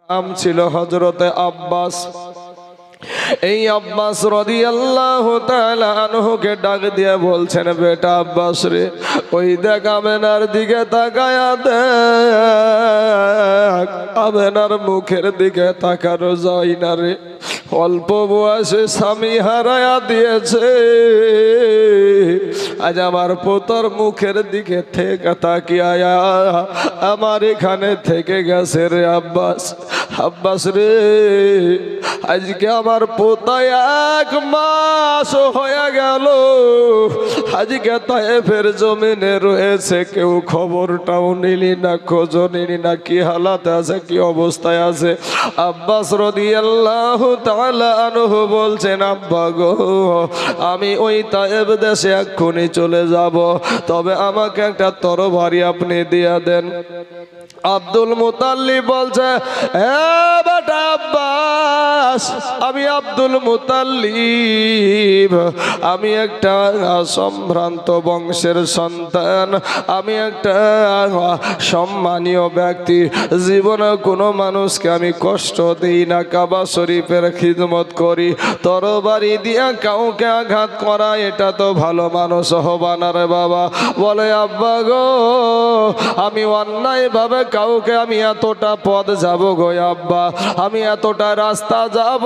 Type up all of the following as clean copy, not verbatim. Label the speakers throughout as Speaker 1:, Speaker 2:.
Speaker 1: নাম ছিল হযরতে আব্বাস। এই আব্বাস রাদিয়াল্লাহু তাআলা আনহুকে ডাক দিয়ে বলছেন, বেটা আব্বাস রে, ওই দেখ আমেনার দিকে তাকায়া দেখ, আমেনার মুখের দিকে তাকানো যায় না রে। অল্প বয়সে স্বামী হারায়া দিয়েছে, আজ আমার পোতার মুখের দিকে থেকে তাকিয়া আমার এখানে থেকে গেছে রে আব্বাস। আব্বাস রে, আজকে আমার পোতা 1 মাস হয়ে গেল, আজকে তায়েফের জমিনে রয়েছে, কেউ খবরটাও নিলি না, খোঁজও নিলি না, কি হালাতে আছে, কি অবস্থায় আছে। আব্বাস রাদিয়াল্লাহু তাআলা আনহু বলছেন, আব্বা গো, আমি ওই তায়েফ দেশে এক্ষুনি চলে যাব, তবে আমাকে একটা তরবারি আপনি দিয়ে দেন। আব্দুল মুতাল্লিব বলছে, বেটা আব্বাস, আমি আব্দুল মুতাল্লিব, আমি একটা সম্ভ্রান্ত বংশের সন্তান, আমি একটা সম্মানীয় ব্যক্তি, জীবনে কোনো মানুষকে আমি কষ্ট দিই না, কাবা শরীফের খিদমত করি, তরবারি দিয়া কাউকে আঘাত করা এটা তো ভালো মানুষ হবা না রে বাবা। বলে, আব্বা গো, আমি অন্যায় ভাবে কাউকে আমি এতটা পথ যাব গো আব্বা, আমি এতটা রাস্তা যাব,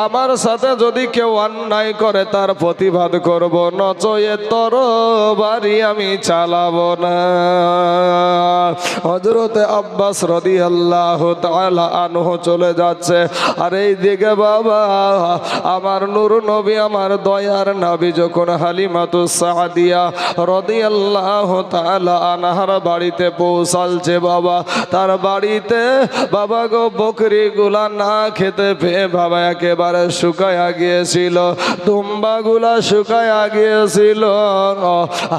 Speaker 1: আমার সাথে যদি কেউ অন্যায় করে তার প্রতিবাদ করব, নচয়ে তরবারি আমি চালাবো না। হযরতে আব্বাস রাদিয়াল্লাহু তাআলা আনহু চলে যাচ্ছে, আর এই দিকে বাবা আমার নূর নবী, আমার দয়ার নবী যখন হালিমাতুস সাদিয়া রাদিয়াল্লাহু তাআলা আনহার বাড়িতে পৌঁছালছে বাবা, তার বাড়িতে বাবা গো বকরিগুলা না খেতে পেয়ে বাবা একেবারে শুকায়া গিয়েছিল, দুম্বাগুলা শুকায়া গিয়েছিল।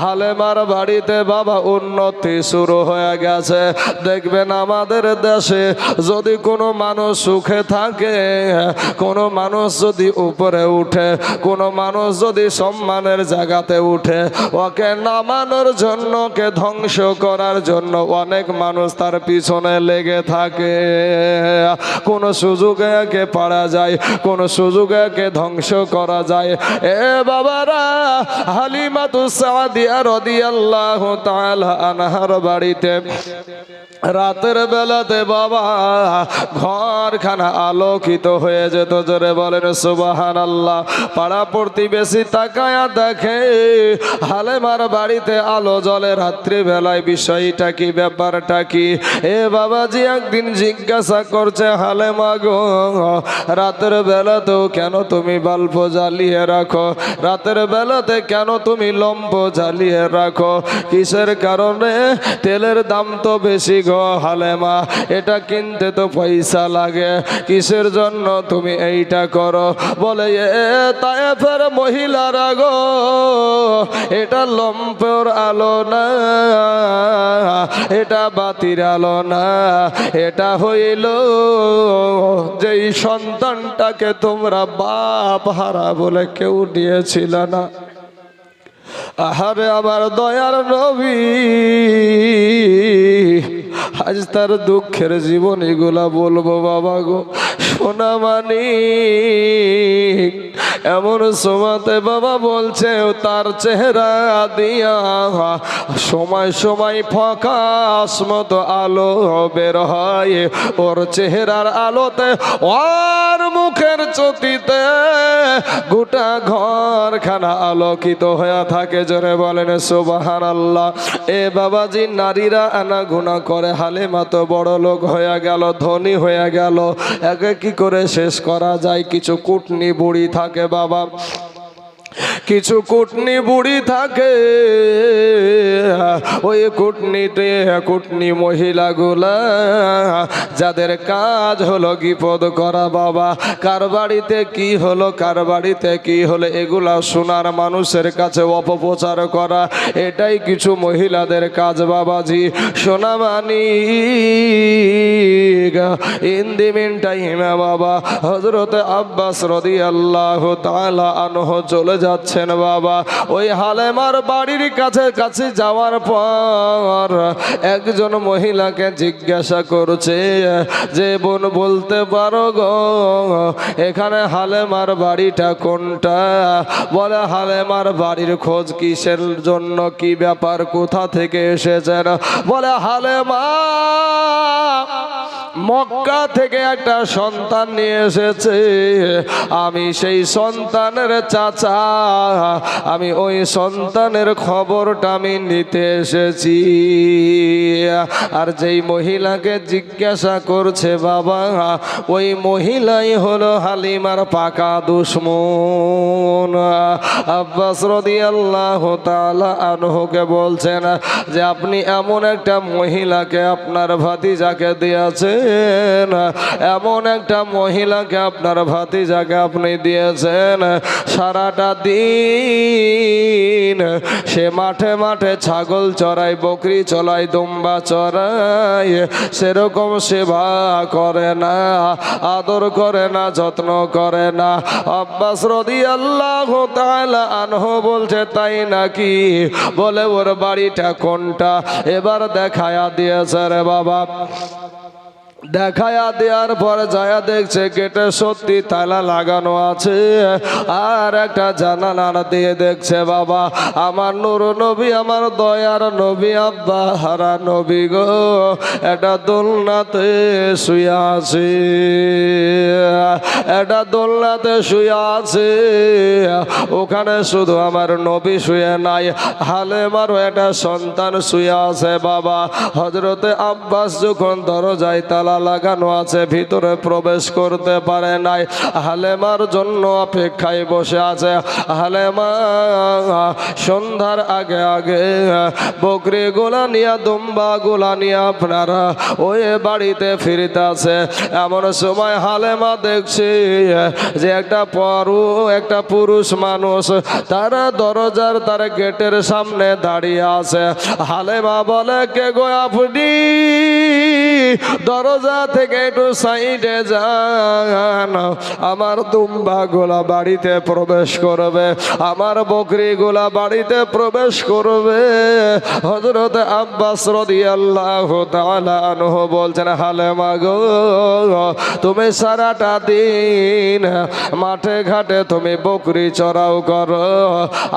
Speaker 1: হালেমার বাড়িতে বাবা উন্নতি শুরু হয়ে গেছে। দেখবেন আমাদের দেশে যদি কোনো মানুষ সুখে থাকে, কোনো মানুষ যদি উপরে উঠে, কোনো মানুষ যদি সম্মানের জায়গাতে উঠে, ওকে নামানোর জন্য, কে ধ্বংস করার জন্য অনেক মানুষ তার পিছনে লেগে থাকে। কোন সুযোগে একে পারা যায়, কোন সুযোগে একে ধ্বংস করা যায়। এ বাবারা, হালিমাতুস সাদিয়া রাদিয়াল্লাহু তাআলা আনহার বাড়িতে রাতের বেলাতে বাবা ঘরখানা আলোকিত হয়ে যেত। জোরে বলেন সুবহানাল্লাহ। পাড়া প্রতিবেশী তাকায়া দেখে হালেমার বাড়িতে আলো জ্বলে রাত্রি বেলায়, বিষয়টা কি, ব্যাপারটা কি? এ বাবাজি একদিন জিজ্ঞাসা করছে, হালেমা গো, রাতের বেলাতেও কেন তুমি বাল্ব জ্বালিয়ে রাখো? রাতের বেলাতে কেন তুমি লম্ব জ্বালিয়ে রাখো? কিসের কারণে? তেলের দাম তো বেশি গো হালেমা, এটা কিনতে তো পয়সা লাগে, কিসের জন্য তুমি এইটা করো? বলে, এ তায়েফের মহিলারা গো, এটা লম্পের আলো না, এটা বাতির আলো না, এটা হইল যেই সন্তানটাকে তোমরা বাপ হারা বলে কেউ নিয়েছিল না। আহারে আমার দয়ার নবী, আজ তার দুঃখের জীবন এগুলা বলবো বাবা গো। সোনা মানিক এমন সময়তে বাবা বলছে, তার চেহারা দিয়া সময় সময় ফকাস মতো আলো বের হয়, ওর চেহারার আলোতে, ওর মুখের চ্যুতিতে গোটা ঘরখানা আলোকিত হয়ে থাকে। জোরে বলেন সুবহানাল্লাহ। এ বাবাজি, নারীরা আনাগুনা করে, হালিমা তো বড় লোক হয়ে গেল, ধনী হয়ে গেল, একে কি করে শেষ করা যায়? কিছু কুটনি বুড়ি থাকে বাবা, কিছু কুটনি বুড়ি থাকে, ওই কুটনি মহিলাগুলা যাদের কাজ হলো বিপদ করা বাবা, কার বাড়িতে কি হলো, কার বাড়িতে কি হলো, এগুলা শোনার মানুষের কাছে অপপ্রচার করা, এটাই কিছু মহিলাদের কাজ বাবাজি। সোনা মানিক, ঠিক ইন দি মিন টাইমে বাবা হযরত আব্বাস রাদিয়াল্লাহু তাআলা আনহু চলে যাচ্ছেন বাবা। ওই হালেমার বাড়ির কাছে কাছে যাওয়ার পর একজন মহিলাকে জিজ্ঞাসা করছে যে বোন বলতে পারো গো এখানে হালেমার বাড়িটা কোনটা? বলে হালেমার বাড়ির খোঁজ কিসের জন্য, কি ব্যাপার, কোথা থেকে এসেছেন? বলে হালেমা মক্কা থেকে একটা সন্তান নিয়ে এসেছে, আমি সেই সন্তানের চাচা, আমি ওই সন্তানের খবরটা আমি নিতে এসেছি। আর যেই মহিলাকে জিজ্ঞাসা করছে বাবা ওই মহিলাই হলো হালিমার পাকা দুশমন। আব্বাস রাদিয়াল্লাহু তাআলা আনহুকে বলছেন যে আপনি এমন একটা মহিলাকে আপনার ভাতিজাকে দিয়েছেন, এমন একটা মহিলাকে আপনার ভাতিজাকে আপনি দিয়েছেন, সারাটা দিন সে মাঠে মাঠে ছাগল চড়ায়, বকরি চড়ায়, দুম্বা চড়ায়, সেরকম সেবা করে না, আদর করে না, যত্ন করে না। আব্বাস রাদিয়াল্লাহু তাআলা আনহু বলছে তাই নাকি? বলে ওর বাড়িটা কোনটা? এবার দেখায়া দিয়েছে রে বাবা। দেখায়া দেওয়ার পর যায়া দেখছে গেটে সত্যি তালা লাগানো আছে, আর একটা জানালা দিয়ে দেখছে বাবা আমার নূর নবী, আমার দয়ার নবী, আব্বা হারা নবী গো এটা দোলনাতে শুয়ে আছে, এটা দোলনাতে শুয়ে আছে। ওখানে শুধু আমার নবী শুয়ে নাই, হালেমারও একটা সন্তান শুয়ে আছে বাবা। হযরতে আব্বাস যখন দরজায় তালা লাগানো আছে ভিতরে প্রবেশ করতে পারে নাই, হালেমার জন্য অপেক্ষায় বসে আছে। হালেমা সন্ধ্যার আগে আগে বকরি গোলা নিয়া, দুম্বা গোলা নিয়ে আপনারা ওই বাড়িতে ফিরতে আছে। এমন সময় হালেমা দেখছে যে একটা পুরুষ মানুষ তারা দরজার তার গেটের সামনে দাঁড়িয়ে আছে। হালেমা বলে কে গো আপনি? দরজা থেকে একটু সাইডে যান, আমার দুম্বা গোলা বাড়িতে প্রবেশ করবে, আমার বকরি গোলা বাড়িতে প্রবেশ করবে। হযরত আব্বাস রাদিয়াল্লাহু তাআলা আনহু বলছেন হালেমা গো তুমি সারাটা দিন মাঠে ঘাটে তুমি বকরি চড়াও করো,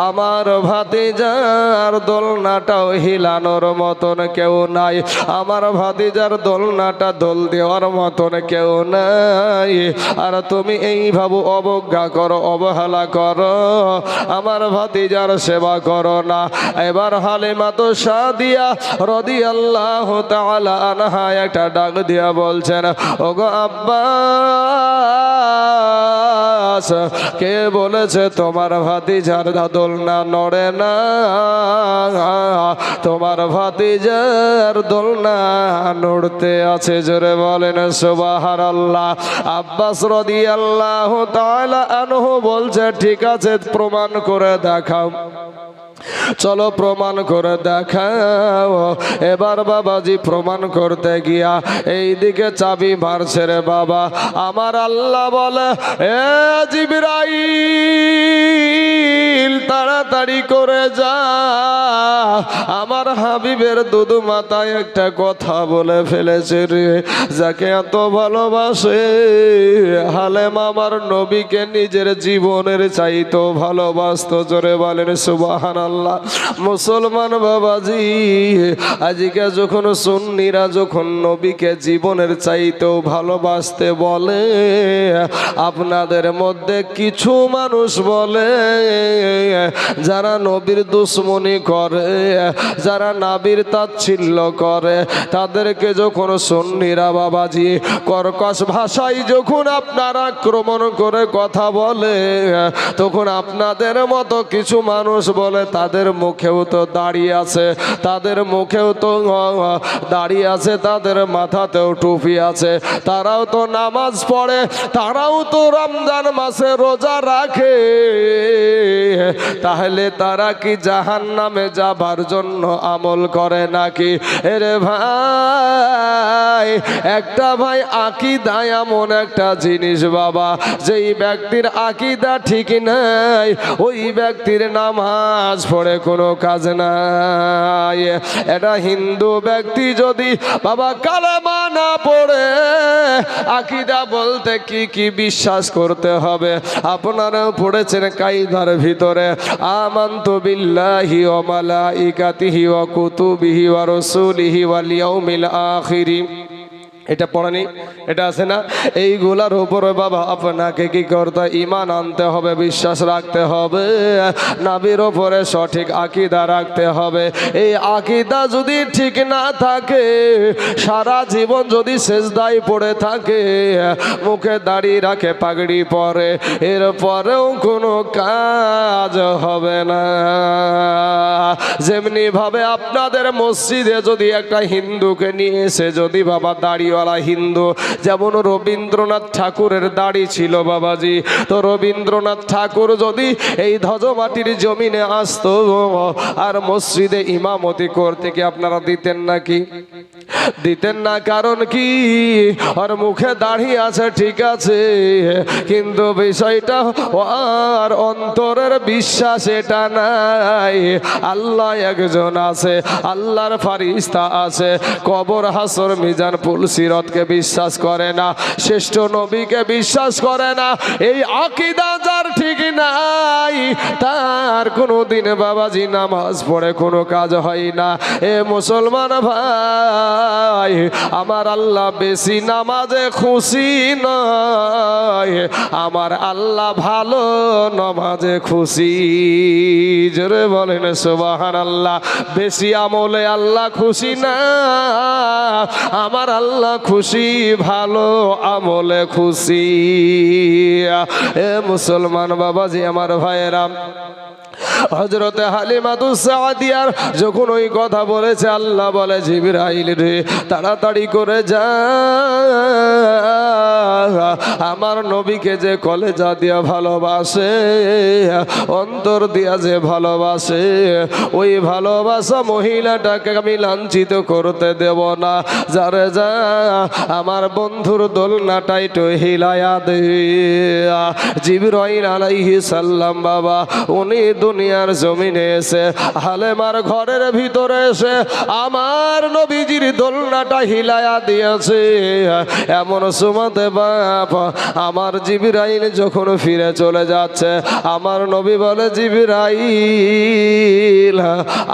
Speaker 1: আমার ভাতিজার দোলনাটাও হিলানোর মতন কেউ নাই, আমার ভাতিজার দোলনাটা দোল দেওয়ার মতন কেউ নাই, আর তুমি এইভাবে অবজ্ঞা করো, অবহেলা করো, আমার ভাতিজার সেবা করো না। এবার হালিমা তো সাদিয়া রাদিয়াল্লাহু তাআলা আনহা একটা ডাক দিয়া বলছেন ওগো আব্বাস কে বলেছে তোমার ভাতিজার দোলনা নড়ে না? তোমার ভাতিজার দোলনা নড়তে আছে, জোরে বলেন সুবহানাল্লাহ। আব্বাস রাদিয়াল্লাহু তাআলা আনহু বলছে ঠিক আছে প্রমাণ করে দেখাও, চলো প্রমাণ করে দেখাও। এবার বাবাজি প্রমাণ করতে গিয়া এই দিকে চাবি মারছে রে বাবা। আমার আল্লাহ বলে এ জিবরাইল তাড়াতাড়ি করে যা, আমার হাবিবের দুধু মাথায় একটা কথা বলে ফেলেছে রে, যাকে এত ভালোবাসে হালেমা আমার নবীকে নিজের জীবনের চাইতো ভালোবাসতো, জোরে বলেন সুবহানাল্লাহ। মুসলমান বাবাজি আজকে যখন সুন্নিরা যখন নবীকে জীবনের চাইতেও ভালোবাসতে বলে, আপনাদের মধ্যে কিছু মানুষ বলে যারা নবীর দুশ্মনী করে, যারা নবীর তাচ্ছিল্য করে, তাদেরকে যখন সুন্নিরা বাবাজি কর্কশ ভাষায় যখন আপনারা আক্রমণ করে কথা বলে, তখন আপনাদের মতো কিছু মানুষ বলে তাদের মুখেও তো দাড়ি আছে, তাদের মুখেও তো দাড়ি আছে, তাদের মাথাতেও টুপি আছে, তারাও তো নামাজ পড়ে, তারাও তো রমজান মাসে রোজা রাখে, তাহলে তাহলে তারা কি জাহান্নামে যাবার জন্য আমল করে নাকি? এরে ভাই, একটা ভাই আকীদা এমন একটা জিনিস বাবা, যেই ব্যক্তির আকীদা ঠিক নাই ওই ব্যক্তির নামাজ পড়ে কোনো কাজ নাই। এটা হিন্দু ব্যক্তি যদি বাবা কালেমা না পড়ে, আকীদা বলতে কি কি বিশ্বাস করতে হবে আপনারাও পড়েছেন কায়দার ভিতরে, আমানতু বিল্লাহি ওয়া মালাইকাতিহি ওয়া কুতুবিহি ওয়া রাসূলিহি ওয়াল ইয়াউমিল আখির। এটা পড়ানি, এটা আছে না? এইগুলার উপরে বাবা আপনাকে কি করতে, ঈমান আনতে হবে, বিশ্বাস রাখতে হবে, নবীর উপরে সঠিক আকীদা রাখতে হবে। এই আকীদা যদি ঠিক না থাকে, সারা জীবন যদি সেজদায় পড়ে থাকে, মুখে দাড়ি রাখে, পাগড়ি পরে, এরপরেও কোনো কাজ হবে না। যেমনি ভাবে আপনাদের মসজিদে যদি একটা হিন্দুকে নিয়ে এসে যদি বাবা দাড়ি হিন্দু, যেমন রবীন্দ্রনাথ ঠাকুরের দাড়ি ছিল বাবাজি, তো রবীন্দ্রনাথ ঠাকুর যদি এই ধ্বজমাটির জমিনে আসতো আর মসজিদে ইমামতি করতে, কি আপনারা দিতেন নাকি? দিতেন না। কারণ কি, আর মুখে দাড়ি আছে ঠিক আছে, কিন্তু বিষয়টা আর অন্তরের বিশ্বাস এটা নাই। আল্লাহ একজন আছে, আল্লাহর ফারিস্তা আছে, কবর হাসর মিজান পুলসিরতকে বিশ্বাস করে না, শ্রেষ্ঠ নবীকে বিশ্বাস করে না। এই আকীদা যার ঠিক নাই, তার কোনোদিন বাবাজি নামাজ পড়ে কোনো কাজ হয় না। এ মুসলমান ভাই, আমার আল্লাহ বেশি নামাজে খুশি নয়, আমার আল্লাহ ভালো নামাজে খুশি। জোরে বলেন সুবহানাল্লাহ। বেশি আমলে আল্লাহ খুশি না, আমার আল্লাহ খুশি ভালো আমলে খুশি। এ মুসলমান বাবাজি আমার ভাইয়েরা, হযরতে হালিমাতুস সাদিয়ার যখন ওই কথা বলেছে, আল্লাহ বলে জিবরাইল রে তাড়াতাড়ি করে যা, আমার নবীকে যে কলেজা দিয়া ভালোবাসে, অন্তর দিয়া যে ভালোবাসে, ওই ভালোবাসা মহিলাটাকে আমি লাঞ্ছিত করতে দেব না। যারে যা আমার বন্ধুর দোলনাটা একটু হিলায়া দে। জিবরাইল আলাইহিস সালাম বাবা উনি দুনিয়ার জমিনে এসে হালেমার ঘরের ভিতরে এসে আমার নবীজির দোলনাটা হিলায়া দিয়েছে। এমন সময়তে বাপ আমার জিবরাইল যখন ফিরে চলে যাচ্ছে, আমার নবী বলে জিবরাইল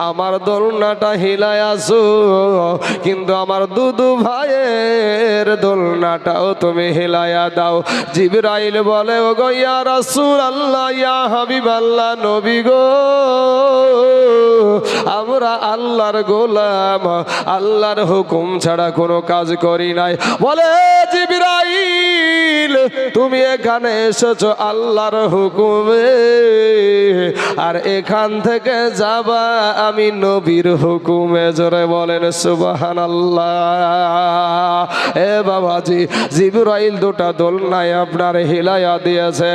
Speaker 1: আমার দোলনাটা হিলায়াছো, কিন্তু আমার দুদু ভাইয়ের দোলনাটাও তুমি হিলায়া দাও। জিবরাইল বলে ও গো ইয়া রাসূলুল্লাহ, ইয়া হাবিবাল্লাহ, নবী গো আমরা আল্লাহর গোলাম, আল্লাহর হুকুম ছাড়া কোনো কাজ করি নাই। বলে জিবরাইল তুমি এখানে এসেছো আল্লাহর হুকুমে, আর এখান থেকে যাবা আমি নবীর হুকুমে। জোরে বলেন সুবহানাল্লাহ। এ বাবাজি, জিবরাইল দুটা দোলনায় আপনার হিলায়া দিয়েছে,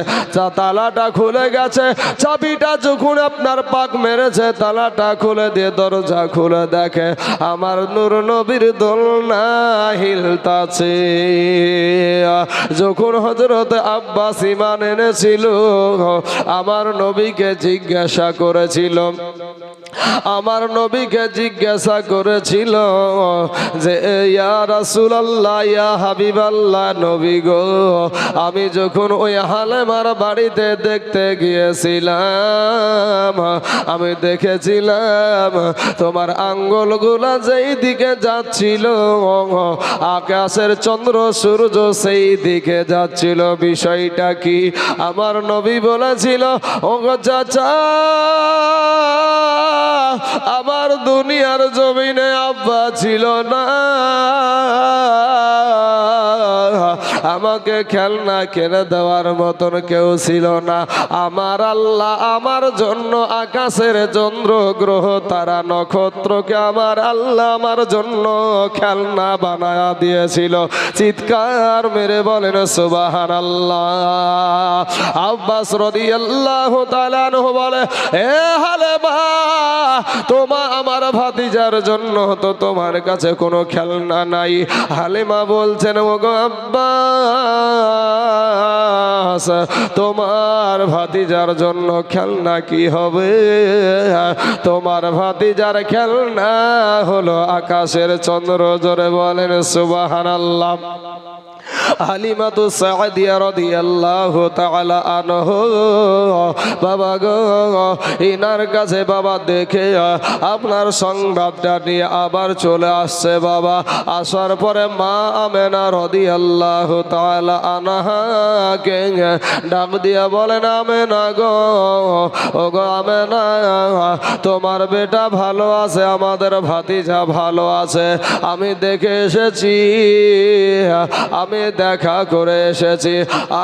Speaker 1: তালাটা খুলে গেছে। চাবিটা যখন আপনার পাক মেরেছে, তালাটা খুলে দিয়ে দরজা খুলে দেখে আমার নূর নবীর দোলনা হিলতাছে। যখন হযরত আব্বাস ঈমান এনেছিল, আমার নবীকে জিজ্ঞাসা করেছিল, আমার নবীকে জিজ্ঞাসা করেছিল যে ইয়া রাসূলুল্লাহ, ইয়া হাবিবাল্লাহ, নবী গো আমি যখন ওই হালেমার বাড়িতে দেখতে গিয়েছিলাম, আমি দেখেছিলাম তোমার আঙ্গুলগুলা যেই দিকে যাচ্ছিল, আকাশের চন্দ্র সূর্য সেই দিকে যাচ্ছিল, বিষয়টা কি? আমার নবী বলেছিল ও গো চাচা, আমার দুনিয়ার জমিনে আব্বা ছিল না, আমাকে খেলনা কিনে দেওয়ার মতন কেউ ছিল না। আমার আল্লাহ আমার জন্য আকাশের চন্দ্র গ্রহ তারা নক্ষত্রকে আমার আল্লাহ আমার জন্য খেলনা বানায়া দিয়েছিল। চিৎকার মেরে বলেন সুবহানাল্লাহ। আব্বাস রাদিয়াল্লাহু তাআলা আনহু বলে, এ হালেমা, তোমার আমার ভাতিজার জন্য তো তোমার কাছে কোনো খেলনা নাই। হালিমা বলছেন, ওগো আব্বাস, তোমার ভাতিজার জন্য খেলনা কি হবে? তোমার ভাতিজার খেলনা হলো আকাশের চন্দ্র। জোরে বলেন সুবহানাল্লাহ। হালিমাতু সাদিয়া রাদিয়াল্লাহু তাআলা আনহু বাবা গো, ইনার কাছে বাবা দেখে আপনার সংবাদটা নিয়ে আবার চলে আসছে। বাবা আসার পরে মা আমেনা রাদিয়াল্লাহু তাআলা আনহাকে ডাক দিয়া বলেন, আমেনা গো, ও গো আমেনা, তোমার বেটা ভালো আছে, আমাদের ভাতিজা ভালো আছে। আমি দেখে এসেছি, আমি দেখা করে এসেছি।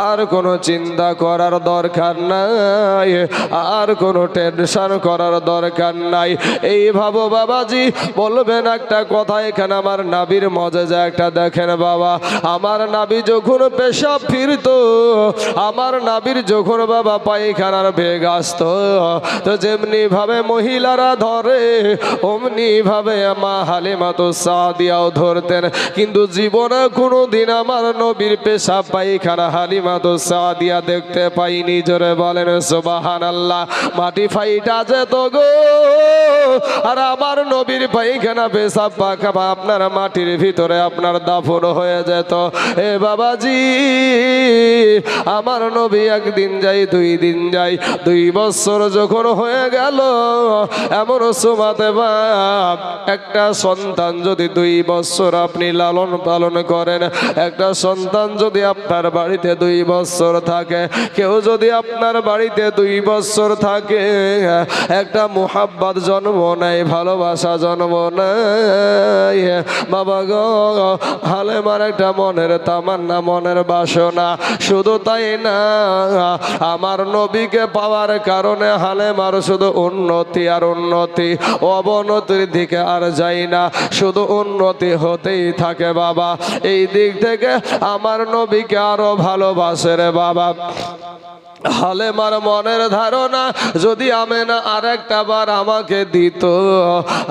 Speaker 1: আর কোনো চিন্তা করার দরকার নাই, আর কোনো টেনশন করার দরকার নাই। এই ভাবো বাবাজি, বলবেন একটা কথা, এখানে আমার নাবির মজেজা একটা দেখেন বাবা। আমার নাবি যখন পেশাব ফিরতো, আমার নাবির যখন বাবা পায়খানার বেগ আসতো, তো যেমনি ভাবে মহিলারা ধরে অমনি ভাবে মা হালিমাতু সাদিয়াও ধরতেন। কিন্তু জীবনে কোনোদিন আমার নবীর পেশাব পায়খানা হালিমাতু সাদিয়া দেখতে পাইনি। জোরে বলেন সুবহানাল্লাহ। মাটি ফাইটা যেত গো, আর আমার নবীর পায়খানা পেশাব পায়খানা আপনার মাটির ভিতরে আপনার দাফন হয়ে যেত। এ বাবাজি, আমার নবী একদিন যাই, 2 দিন যাই, 2 বছর যখন হয়ে গেল, এমন সুমাতে বাপ একটা সন্তান যদি 2 বছর আপনি লালন পালন করেন, একটা সন্তান যদি আপনার বাড়িতে 2 বছর থাকে, কেউ যদি আপনার বাড়িতে 2 বছর থাকে, একটা মুহাব্বত জন্ম নেয়, ভালোবাসা জন্ম নেয় বাবা গো। হালেমার একটা মনের তামান্না, মনের বাসনা। শুধু তাই না, আমার নবীকে পাওয়ার কারণে হালেমার শুধু উন্নতি আর উন্নতি, অবনতির দিকে আর যাই না, শুধু উন্নতি হতেই থাকে বাবা। এই দিক থেকে আমার নবীকে আরো ভালোবাসে রে বাবা। হালেমার মনের ধারণা, যদি আমেনা আরেকটা বার আমাকে দিত,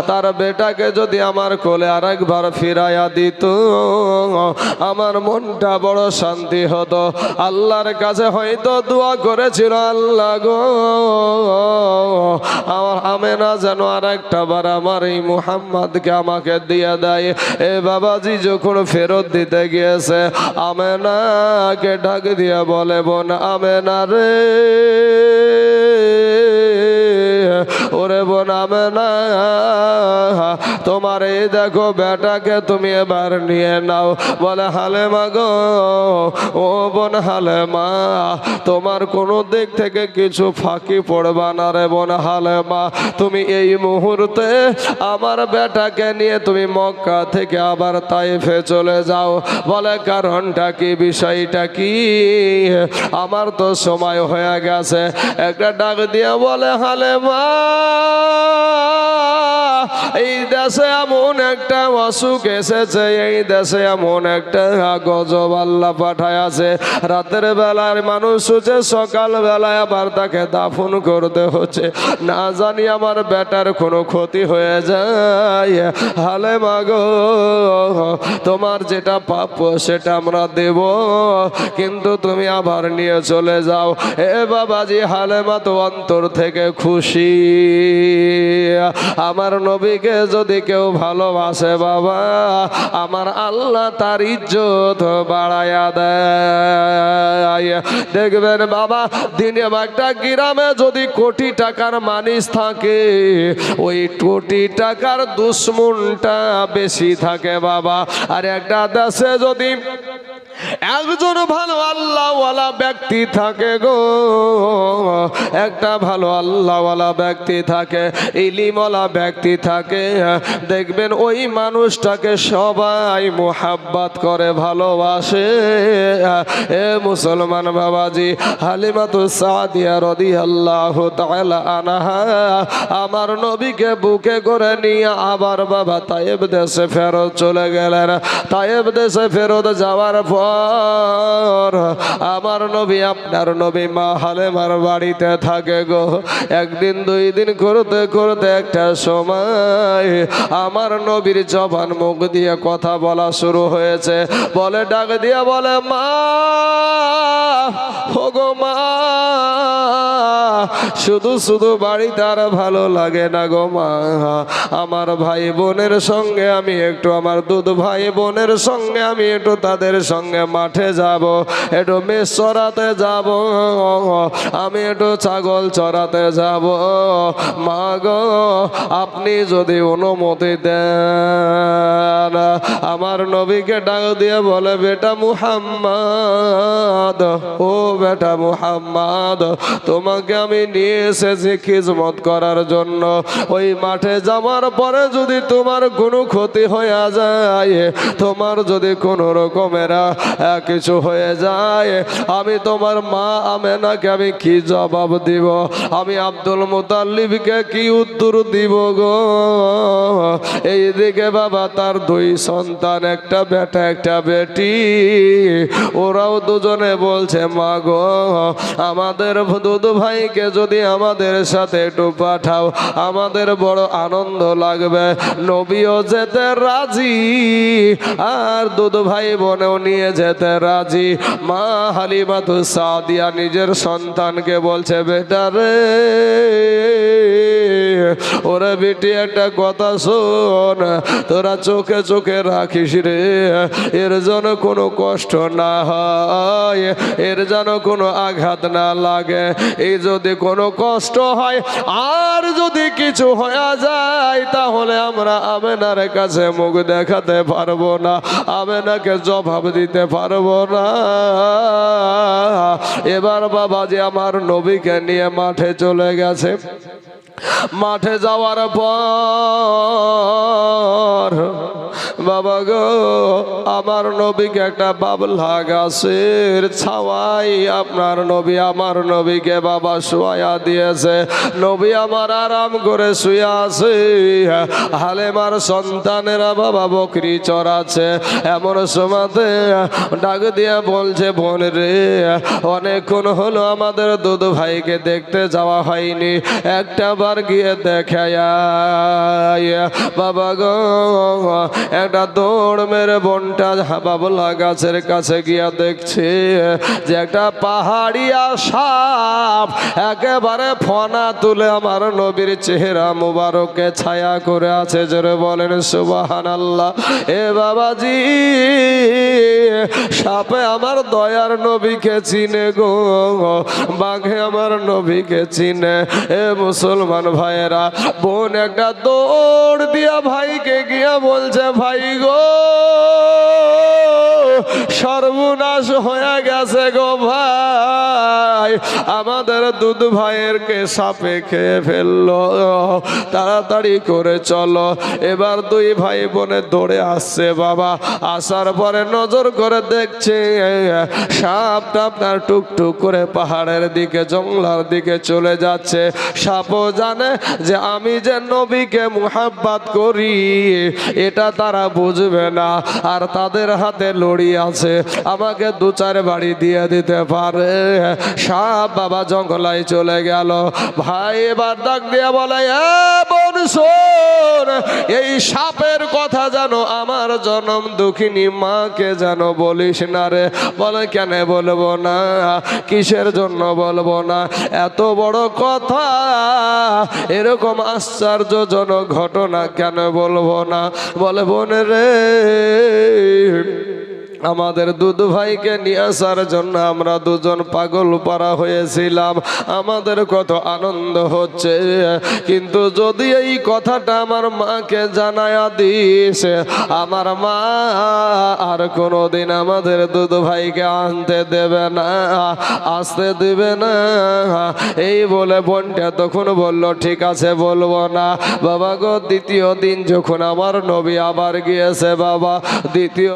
Speaker 1: তার বেটাকে যদি আমার কোলে আরেকবার ফিরাইয়া দিত, আমার মনটা বড় শান্তি হতো। আল্লাহর কাছে হয়তো দোয়া করেছিল, আল্লাহ গো, আমার আমেনা যেন আরেকটা বার আমার এই মুহাম্মদকে আমাকে দিয়ে দেয়। এ বাবাজি যখন ফেরত দিতে গিয়েছে, আমেনাকে ডাক দিয়ে বলে, বোন আমেনা রে, ওরে বোন আমেনা, তোমার এই দেখো বেটাকে তুমি এবার নিয়ে নাও। বলে, হালেমা গো, ও বোন হালেমা, তোমার কোনো দিক থেকে কিছু ফাঁকি পড়বা না রে বোন হালেমা। তুমি এই মুহূর্তে আমার বেটাকে নিয়ে তুমি মক্কা থেকে আবার তাইফে চলে যাও। বলে, কারণটা কি, বিষয়টা কি? আমার তো সময় হয়ে গেছে। একটা ডাক দিয়ে বলে, হালেমা, এই দেশে এমন একটা অসুখ এসেছে, এই দেশে এমন একটা গজব আল্লাহ পাঠায় আছে। রাতের বেলায় মানুষ হচ্ছে, সকাল বেলায় আবার তাকে দাফন করতে হচ্ছে। না জানি আমার বেটার কোনো ক্ষতি হয়ে যায়। হালেমা গো, তোমার যেটা প্রাপ্য সেটা আমরা দেব, কিন্তু তুমি আবার নিয়ে চলে যাও। এ বাবাজি, হালেমা তো অন্তর থেকে খুশি। আমার নবীকে যদি কেউ ভালোবাসে বাবা, আমার আল্লাহ তার ইজ্জত বাড়ায়া দেয়। দেখবেন বাবা, দিনে একটা গ্রামে যদি কোটি টাকার মানিস থাকে, ওই কোটি টাকার দুশ্মনটা বেশি থাকে বাবা। আর একটা দেশে যদি একজন ভালো আল্লাহওয়ালা ব্যক্তি থাকে গো, একটা ভালো আল্লাহওয়ালা ব্যক্তি থাকে, ইলিমওয়ালা ব্যক্তি থাকে, দেখবেন ওই মানুষটাকে সবাই মোহাব্বত করে, ভালোবাসে। এ মুসলমান বাবাজি, হালিমাতুস সাদিয়া রাদিয়াল্লাহু তাআলা আনহা আমার নবীকে বুকে করে নিয়ে আবার বাবা তায়েব দেশে ফেরত চলে গেলেন। তায়েব দেশে ফেরত যাওয়ার পর আমার নবী, আপনার নবী মা হালিমার বাড়িতে থাকে গো। একদিন দুই দিন করতে করতে একটা সময় আমার নবীর জবান মুখ দিয়ে কথা বলা শুরু হয়েছে। বলে, ডাক দিয়া বলে, মা, ও গো মা, শুধু শুধু বাড়িতে আর ভালো লাগে না গো মা, আমার ভাই বোনের সঙ্গে আমি একটু, আমার দুধ ভাই বোনের সঙ্গে আমি একটু তাদের সঙ্গে মাঠে যাব, একটু মেষ চড়াতে যাব, আমি একটু ছাগল চড়াতে যাব। মা গো, আপনি যদি অনুমতি দেন। আমার নবীকে ডাক দিয়ে বলে, বেটা মুহাম্মদ, ও বেটা মুহাম্মদ, তোমাকে আমি নিয়ে এসেছি খিদমত করার জন্য। ওই মাঠে যাওয়ার পরে যদি তোমার কোনো ক্ষতি হয়ে যায়, তোমার যদি কোনো রকমের কিছু হয়ে যায়, আমি তোমার মা আমেনাকে আমি কি জবাব দিব? আমি আব্দুল মুতাল্লিবকে কি উত্তর দিব গো? এইদিকে বাবা তার দুই সন্তান, একটা বেটা একটা বেটি, ওরাও দুজনে বলছে, মা গো, আমাদের দুধ ভাইকে যদি আমাদের সাথে একটু পাঠাও, আমাদের বড় আনন্দ লাগবে। নবীও যেতে রাজি, আর দুধ ভাই বোনেও নিয়ে যেতে রাজি। মা হালিমাতুস সাদিয়া নিজের সন্তানকে বলছে, বেটা রে, ওরে বেটি, একটা কথা শোন, তোরা চোখে চোখে রাখিস রে, এর যেন কোনো কষ্ট না হয়, এর যেন কোনো আঘাত না লাগে। এই যদি কোনো কষ্ট হয় আর যদি কিছু হয়ে যায়, তাহলে আমরা আমেনার কাছে মুখ দেখাতে পারবো না, আমেনাকে জবাব দিতে পারবো না। এবার বাবাজি আমার নবীকে নিয়ে মাঠে চলে গেছে। মাঠে যাওয়ার পর বাবা গো, আমার নবীকে একটা বাবলা গাছের ছাওয়াই আপনার নবী আমার নবীকে বাবা শুয়া দিয়েছে। নবী আমার আরাম করে শুয়ে আছে, হালেমার সন্তানেরা বাবা বকরি চড়াচ্ছে। এমন সময়তে ডাক দিয়ে বলছে, বোন রে, অনেকক্ষণ হলো আমাদের দুধ ভাইকে দেখতে যাওয়া হয়নি, একটা বার গিয়ে দেখে বাবা গো। একটা দৌড় মেরে বোনটা বাবলা গাছের কাছে গিয়া দেখছে যে একটা পাহাড়িয়া সাপ একেবারে ফনা তুলে আমার নবীর চেহারা মুবারককে ছায়া করে আছে। জোরে বলেন সুবহানাল্লাহ। এ বাবাজি, সাপে আমার দয়ার নবীকে চিনে গো, বাঘে আমার নবীকে চিনে। এ মুসলমান ভাইয়েরা, বোন একটা দৌড় দিয়া ভাইকে গিয়া বলছে, ভাই গো, সর্বনাশ হয়ে গেছে গো ভাই, আমাদের দুধ ভাইয়ের কে সাপে খেয়ে ফেললো, তাড়াতাড়ি করে চলো। এবার দুই ভাই বোনে দৌড়ে আসছে বাবা। আসার পরে নজর করে দেখছে সাপটা আপনার টুকটুক করে পাহাড়ের দিকে, জঙ্গলার দিকে চলে যাচ্ছে। সাপও জানে যে আমি যে নবীকে মুহাব্বত করি এটা তারা বুঝবে না, আর তাদের হাতে লড়ি আছে, আমাকে দু চার বাড়ি দিয়ে দিতে পারে। সাপ বাবা জঙ্গলায় চলে গেল। ভাই এবার ডাক দিয়ে বলে, বোন শোন, এই সাপের কথা জানো আমার জনম দুঃখিনী মাকে যেন বলিস না রে। বলে, কেন বলবো না? কিসের জন্য বলবো না? এত বড় কথা, এরকম আশ্চর্যজনক ঘটনা কেন বলবো না? বলে, বোন রে, আমাদের দুধ ভাইকে নিয়ে আসার জন্য আমরা দুজন পাগল পারা হয়েছিলাম। আমাদের কত আনন্দ হচ্ছে, কিন্তু যদি এই কথাটা আমার মাকে জানায়া দিস, আমার মা আর কোনোদিন আমাদের দুধ ভাইকে আনতে দেবে না, আসতে দেবে না। এই বলে বোনটা তখন বলল, ঠিক আছে বলবো না। বাবা গো, দ্বিতীয় দিন যখন আমার নবী আবার গিয়েছে বাবা, দ্বিতীয়